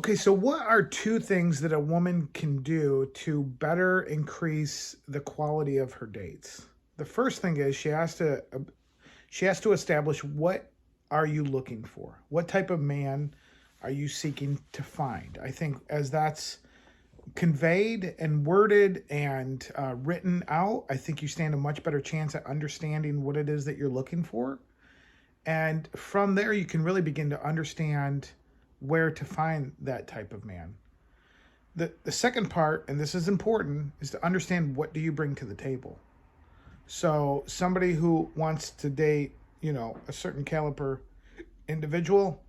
Okay, so what are two things that a woman can do to better increase the quality of her dates? The first thing is she has to establish, what are you looking for? What type of man are you seeking to find? I think as that's conveyed and worded and written out, I think you stand a much better chance at understanding what it is that you're looking for. And from there, you can really begin to understand where to find that type of man. The second part, and this is important, is to understand, what do you bring to the table. So somebody who wants to date, a certain caliber individual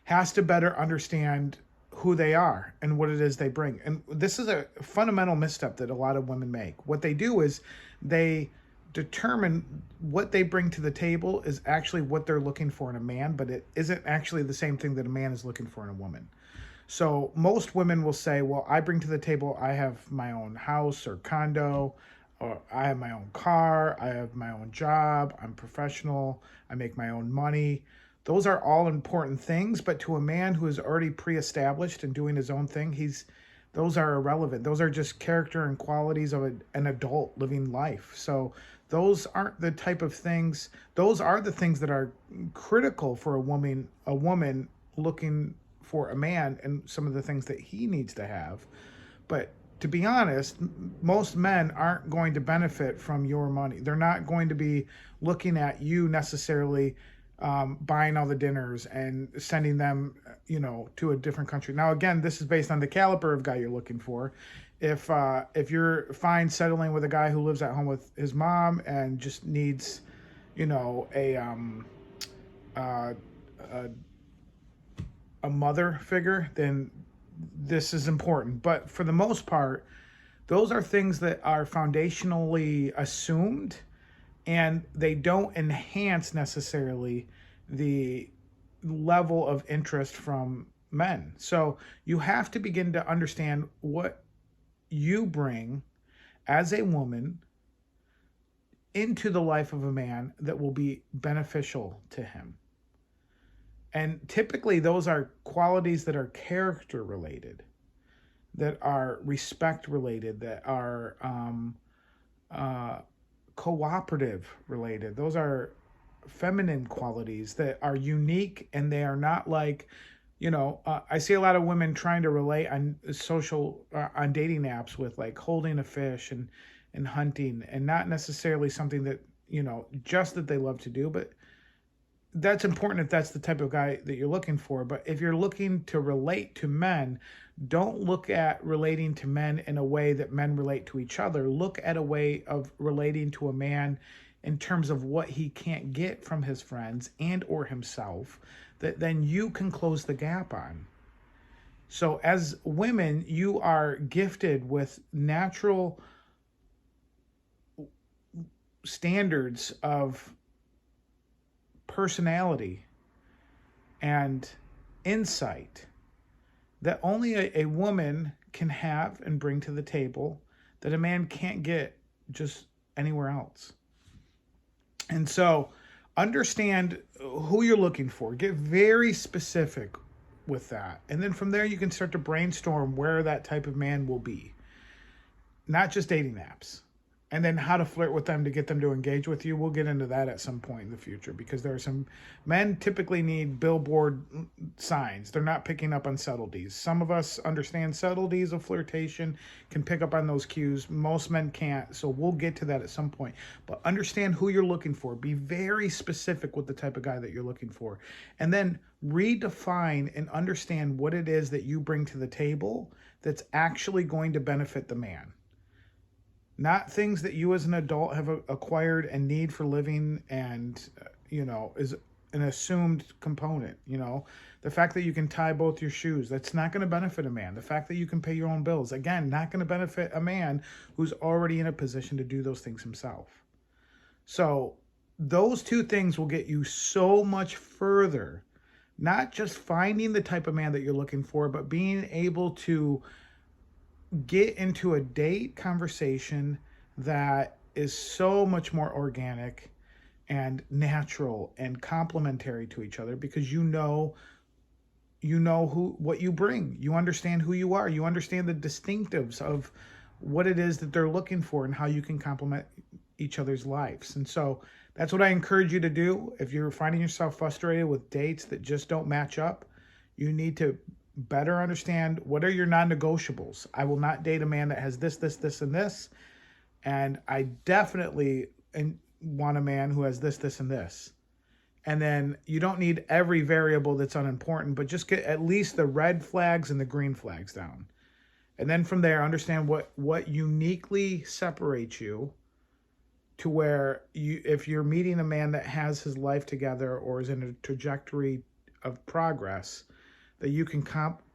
has to better understand who they are and what it is they bring. And this is a fundamental misstep that a lot of women make. What they do is they determine what they bring to the table is actually what they're looking for in a man, but it isn't actually the same thing that a man is looking for in a woman. So most women will say, well, I bring to the table, I have my own house or condo, or I have my own car, I have my own job, I'm professional, I make my own money. Those are all important things, but to a man who is already pre-established and doing his own thing, those are irrelevant. Those are just character and qualities of an adult living life. So those aren't the type of things, those are the things that are critical for a woman looking for a man, and some of the things that he needs to have. But to be honest, most men aren't going to benefit from your money. They're not going to be looking at you necessarily, buying all the dinners and sending them, to a different country. Now, again, this is based on the caliber of guy you're looking for. If you're fine settling with a guy who lives at home with his mom and just needs, a uh, a, a mother figure, then this is important. But for the most part, those are things that are foundationally assumed, and they don't enhance necessarily the level of interest from men. So you have to begin to understand what you bring as a woman into the life of a man that will be beneficial to him. And typically, those are qualities that are character related, that are respect related, that are uh, cooperative related. Those are feminine qualities that are unique, and they are not like, I see a lot of women trying to relate on dating apps with like holding a fish and hunting, and not necessarily something that, just that they love to do, but that's important if that's the type of guy that you're looking for. But if you're looking to relate to men, don't look at relating to men in a way that men relate to each other. Look at a way of relating to a man in terms of what he can't get from his friends and or himself, that then you can close the gap on. So as women, you are gifted with natural standards of personality and insight that only a woman can have and bring to the table, that a man can't get just anywhere else. And so understand who you're looking for. Get very specific with that. And then from there, you can start to brainstorm where that type of man will be. Not just dating apps. And then how to flirt with them to get them to engage with you. We'll get into that at some point in the future, because there are some men typically need billboard signs. They're not picking up on subtleties. Some of us understand subtleties of flirtation, can pick up on those cues. Most men can't. So we'll get to that at some point. But understand who you're looking for. Be very specific with the type of guy that you're looking for. And then redefine and understand what it is that you bring to the table that's actually going to benefit the man. Not things that you as an adult have acquired and need for living, and, is an assumed component. The fact that you can tie both your shoes, that's not going to benefit a man. The fact that you can pay your own bills, again, not going to benefit a man who's already in a position to do those things himself. So those two things will get you so much further, not just finding the type of man that you're looking for, but being able to get into a date conversation that is so much more organic and natural and complementary to each other, because you know what you bring. You understand who you are. You understand the distinctives of what it is that they're looking for and how you can complement each other's lives. And so that's what I encourage you to do. If you're finding yourself frustrated with dates that just don't match up, you need to better understand what are your non-negotiables. I will not date a man that has this, and this. And I definitely want a man who has this, and this. And then you don't need every variable that's unimportant, but just get at least the red flags and the green flags down. And then from there, understand what uniquely separates you to where if you're meeting a man that has his life together or is in a trajectory of progress, that you can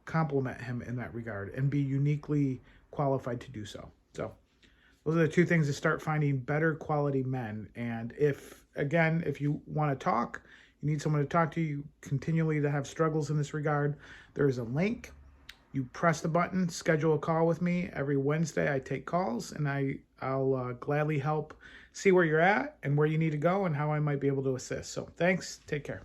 complement him in that regard and be uniquely qualified to do so. So those are the two things to start finding better quality men. And if you want to talk, you need someone to talk to, you continually to have struggles in this regard, there's a link. You press the button, schedule a call with me. Every Wednesday I take calls, and I'll gladly help see where you're at and where you need to go and how I might be able to assist. So thanks. Take care.